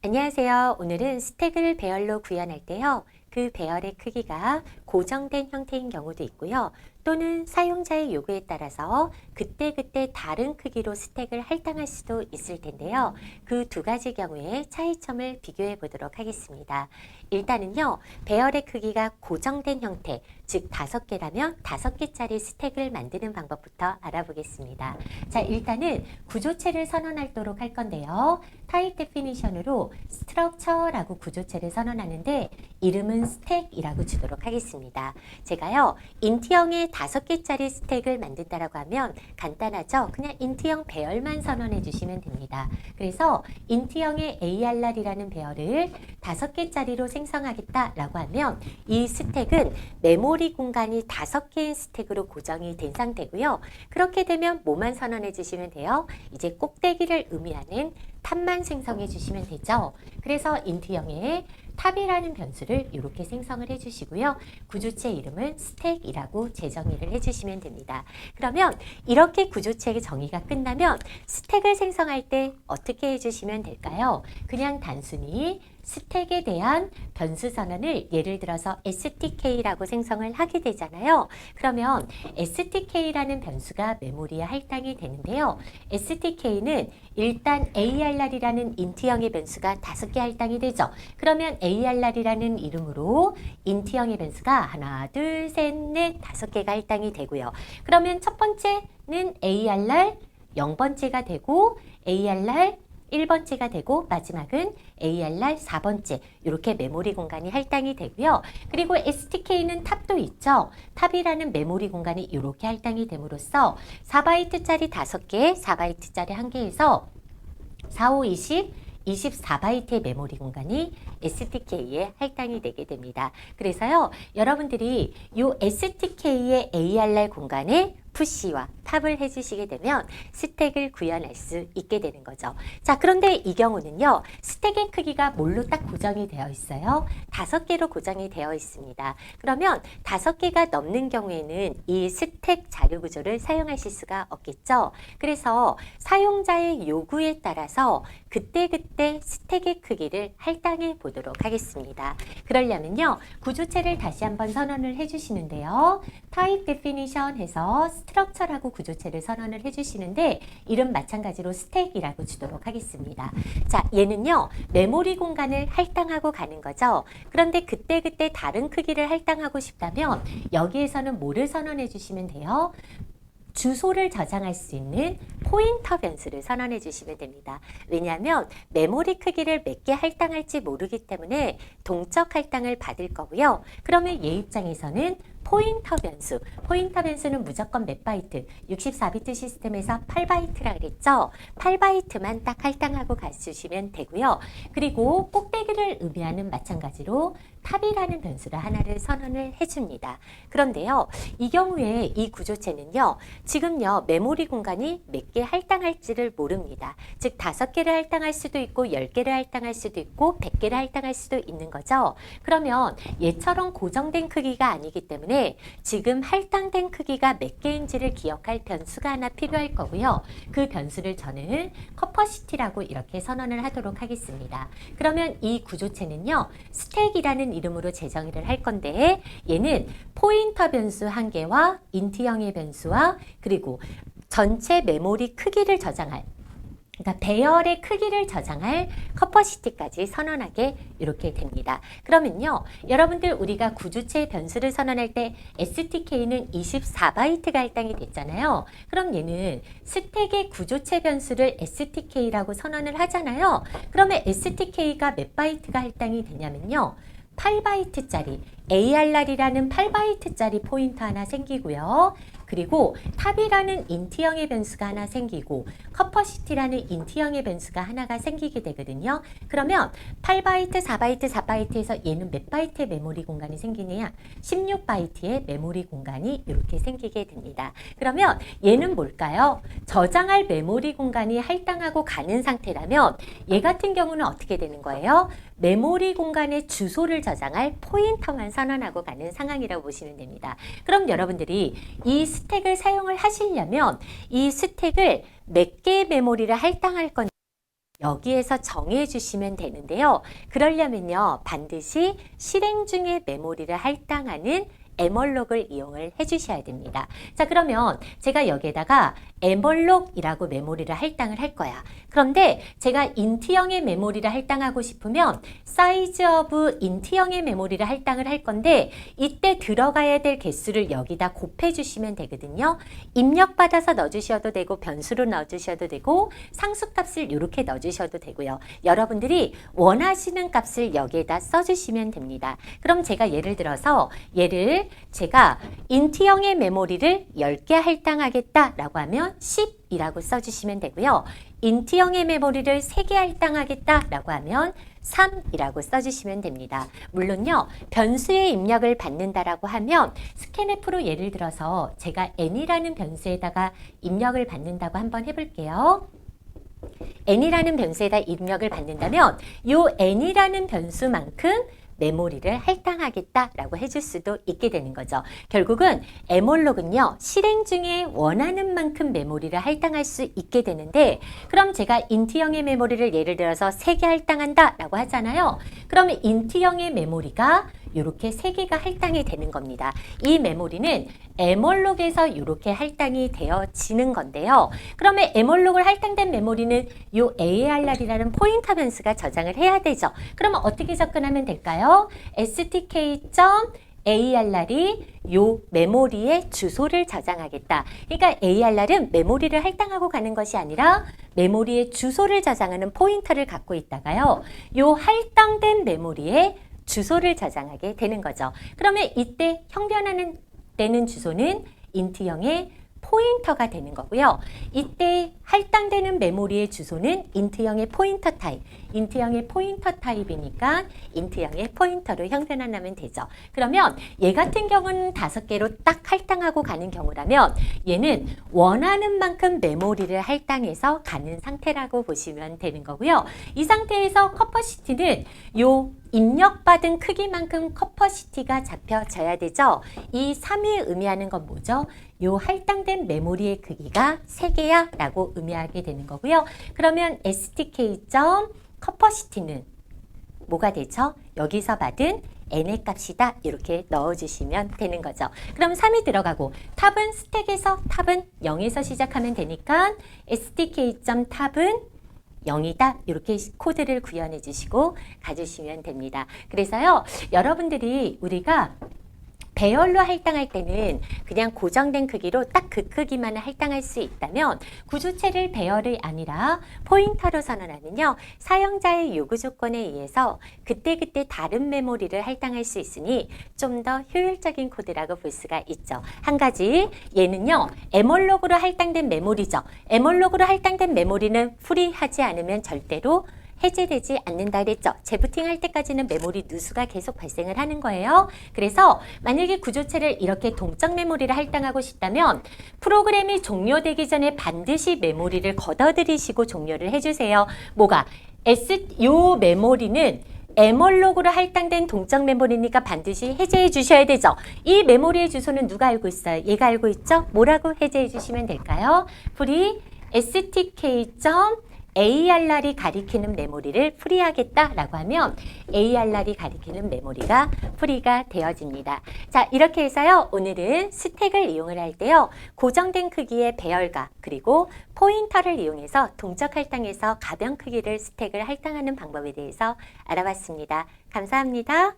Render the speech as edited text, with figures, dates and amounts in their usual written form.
안녕하세요. 오늘은 스택을 배열로 구현할 때요. 그 배열의 크기가 고정된 형태인 경우도 있고요. 또는 사용자의 요구에 따라서 그때그때 다른 크기로 스택을 할당할 수도 있을 텐데요. 그 두 가지 경우의 차이점을 비교해 보도록 하겠습니다. 일단은요, 배열의 크기가 고정된 형태, 즉 5개라면 5개짜리 스택을 만드는 방법부터 알아보겠습니다. 자, 일단은 구조체를 선언하도록 할 건데요. 타입 데피니션으로 스트럭처라고 구조체를 선언하는데 이름은 스택이라고 주도록 하겠습니다. 제가요, 인트형의 5개짜리 스택을 만든다라고 하면 간단하죠? 그냥 인트형 배열만 선언해 주시면 됩니다. 그래서 인트형의 ARR이라는 배열을 5개짜리로 생성하겠다라고 하면 이 스택은 메모리 공간이 5개의 스택으로 고정이 된 상태고요. 그렇게 되면 뭐만 선언해 주시면 돼요? 이제 꼭대기를 의미하는 탑만 생성해 주시면 되죠. 그래서 인트형의 탑이라는 변수를 이렇게 생성을 해주시고요. 구조체 이름은 스택이라고 재정의를 해주시면 됩니다. 그러면 이렇게 구조체의 정의가 끝나면 스택을 생성할 때 어떻게 해주시면 될까요? 그냥 단순히 스택에 대한 변수 선언을 예를 들어서 STK라고 생성을 하게 되잖아요. 그러면 STK라는 변수가 메모리에 할당이 되는데요. STK는 일단 ARR이라는 인트형의 변수가 5개 할당이 되죠. 그러면 ARR이라는 이름으로 인트형의 변수가 하나, 둘, 셋, 넷, 5개가 할당이 되고요. 그러면 첫 번째는 ARR 0번째가 되고 ARR 1번째가 되고 마지막은 ARR 4번째 이렇게 메모리 공간이 할당이 되고요. 그리고 STK는 탑도 있죠. 탑이라는 메모리 공간이 이렇게 할당이 됨으로써 4바이트짜리 5개, 4바이트짜리 1개에서 4, 5, 20, 24바이트의 메모리 공간이 STK에 할당이 되게 됩니다. 그래서요, 여러분들이 이 STK의 ARR 공간에 푸시와 탑을 해주시게 되면 스택을 구현할 수 있게 되는 거죠. 자, 그런데 이 경우는요, 스택의 크기가 뭘로 딱 고정이 되어 있어요? 5개로 고정이 되어 있습니다. 그러면 5개가 넘는 경우에는 이 스택 자료 구조를 사용하실 수가 없겠죠. 그래서 사용자의 요구에 따라서 그때그때 스택의 크기를 할당해 보도록 하겠습니다. 그러려면요, 구조체를 다시 한번 선언을 해주시는데요. 타입 데피니션 해서 스트럭처라고 구조체를 선언을 해주시는데 이름 마찬가지로 스택이라고 주도록 하겠습니다. 자, 얘는요, 메모리 공간을 할당하고 가는 거죠. 그런데 그때그때 다른 크기를 할당하고 싶다면 여기에서는 뭐를 선언해 주시면 돼요? 주소를 저장할 수 있는 포인터 변수를 선언해 주시면 됩니다. 왜냐하면 메모리 크기를 몇 개 할당할지 모르기 때문에 동적 할당을 받을 거고요. 그러면 얘 입장에서는 포인터 변수는 무조건 몇 바이트? 64비트 시스템에서 8바이트라 그랬죠? 8바이트만 딱 할당하고 가주시면 되고요. 그리고 꼭대기를 의미하는 마찬가지로 탑이라는 변수를 하나를 선언을 해줍니다. 그런데요, 이 경우에 이 구조체는요, 지금요, 메모리 공간이 몇 개 할당할지를 모릅니다. 즉, 5개를 할당할 수도 있고, 10개를 할당할 수도 있고, 100개를 할당할 수도 있는 거죠. 그러면 얘처럼 고정된 크기가 아니기 때문에 지금 할당된 크기가 몇 개인지를 기억할 변수가 하나 필요할 거고요. 그 변수를 저는 커퍼시티라고 이렇게 선언을 하도록 하겠습니다. 그러면 이 구조체는요, 스택이라는 이름으로 재정의를 할 건데 얘는 포인터 변수 1개와 인트형의 변수와 그리고 전체 메모리 크기를 저장할, 그러니까 배열의 크기를 저장할 커퍼시티까지 선언하게 이렇게 됩니다. 그러면요, 여러분들 우리가 구조체 변수를 선언할 때 STK는 24바이트가 할당이 됐잖아요. 그럼 얘는 스택의 구조체 변수를 STK라고 선언을 하잖아요. 그러면 STK가 몇 바이트가 할당이 되냐면요, 8바이트짜리 ARR이라는 8바이트짜리 포인터 하나 생기고요. 그리고 탑이라는 인트형의 변수가 하나 생기고 커퍼시티라는 인트형의 변수가 하나가 생기게 되거든요. 그러면 8바이트, 4바이트, 4바이트에서 얘는 몇 바이트의 메모리 공간이 생기냐? 16바이트의 메모리 공간이 이렇게 생기게 됩니다. 그러면 얘는 뭘까요? 저장할 메모리 공간이 할당하고 가는 상태라면 얘 같은 경우는 어떻게 되는 거예요? 메모리 공간의 주소를 저장할 포인터만 선언하고 가는 상황이라고 보시면 됩니다. 그럼 여러분들이 이 스택을 사용을 하시려면 이 스택을 몇 개의 메모리를 할당할 건지 여기에서 정해 주시면 되는데요. 그러려면요, 반드시 실행 중에 메모리를 할당하는 에멀록을 이용을 해주셔야 됩니다. 자, 그러면 제가 여기에다가 에멀록이라고 메모리를 할당을 할 거야. 그런데 제가 인트형의 메모리를 할당하고 싶으면 사이즈 오브 인트형의 메모리를 할당을 할 건데 이때 들어가야 될 개수를 여기다 곱해 주시면 되거든요. 입력받아서 넣어주셔도 되고 변수로 넣어주셔도 되고 상수값을 이렇게 넣어주셔도 되고요. 여러분들이 원하시는 값을 여기에다 써주시면 됩니다. 그럼 제가 예를 들어서 제가 인트형의 메모리를 10개 할당하겠다라고 하면 10이라고 써주시면 되고요. 인트형의 메모리를 3개 할당하겠다라고 하면 3이라고 써주시면 됩니다. 물론요, 변수의 입력을 받는다라고 하면 스캔F로 예를 들어서 제가 n이라는 변수에다가 입력을 받는다고 한번 해볼게요. n이라는 변수에다 입력을 받는다면 이 n이라는 변수만큼 메모리를 할당하겠다라고 해줄 수도 있게 되는 거죠. 결국은 에멀록은요, 실행 중에 원하는 만큼 메모리를 할당할 수 있게 되는데 그럼 제가 인트형의 메모리를 예를 들어서 3개 할당한다라고 하잖아요. 그러면 인트형의 메모리가 이렇게 3개가 할당이 되는 겁니다. 이 메모리는 에멀록에서 이렇게 할당이 되어지는 건데요. 그러면 에멀록을 할당된 메모리는 이 ARR이라는 포인터 변수가 저장을 해야 되죠. 그러면 어떻게 접근하면 될까요? stk.arr이 요 메모리의 주소를 저장하겠다. 그러니까 ARR은 메모리를 할당하고 가는 것이 아니라 메모리의 주소를 저장하는 포인터를 갖고 있다가요. 요 할당된 메모리의 주소를 저장하게 되는 거죠. 그러면 이때 형변하는 되는 주소는 인트형의 포인터가 되는 거고요. 이때 할당되는 메모리의 주소는 인트형의 포인터 타입. 인트형의 포인터 타입이니까 인트형의 포인터로 형변하면 되죠. 그러면 얘 같은 경우는 5개로 딱 할당하고 가는 경우라면 얘는 원하는 만큼 메모리를 할당해서 가는 상태라고 보시면 되는 거고요. 이 상태에서 커퍼시티는 요 입력받은 크기만큼 커퍼시티가 잡혀져야 되죠. 이 3이 의미하는 건 뭐죠? 요 할당된 메모리의 크기가 3개야 라고 의미하게 되는 거고요. 그러면 stk.capacity는 뭐가 되죠? 여기서 받은 n의 값이다. 이렇게 넣어주시면 되는 거죠. 그럼 3이 들어가고 탑은 스택에서 탑은 0에서 시작하면 되니까 stk.tab은 0이다. 이렇게 코드를 구현해 주시고 가주시면 됩니다. 그래서요, 여러분들이 우리가 배열로 할당할 때는 그냥 고정된 크기로 딱 그 크기만 할당할 수 있다면 구조체를 배열이 아니라 포인터로 선언하면요. 사용자의 요구 조건에 의해서 그때그때 다른 메모리를 할당할 수 있으니 좀 더 효율적인 코드라고 볼 수가 있죠. 한 가지 얘는요. 에멀록으로 할당된 메모리죠. 에멀록으로 할당된 메모리는 프리하지 않으면 절대로 해제되지 않는다 그랬죠. 재부팅 할 때까지는 메모리 누수가 계속 발생을 하는 거예요. 그래서 만약에 구조체를 이렇게 동적 메모리를 할당하고 싶다면 프로그램이 종료되기 전에 반드시 메모리를 걷어들이시고 종료를 해주세요. 뭐가? 요 메모리는 에멀록으로 할당된 동적 메모리니까 반드시 해제해 주셔야 되죠. 이 메모리의 주소는 누가 알고 있어요? 얘가 알고 있죠? 뭐라고 해제해 주시면 될까요? free stk.arr이 가리키는 메모리를 프리하겠다라고 하면 ARR이 가리키는 메모리가 프리가 되어집니다. 자, 이렇게 해서요. 오늘은 스택을 이용을 할 때요. 고정된 크기의 배열과 그리고 포인터를 이용해서 동적 할당에서 가변 크기를 스택을 할당하는 방법에 대해서 알아봤습니다. 감사합니다.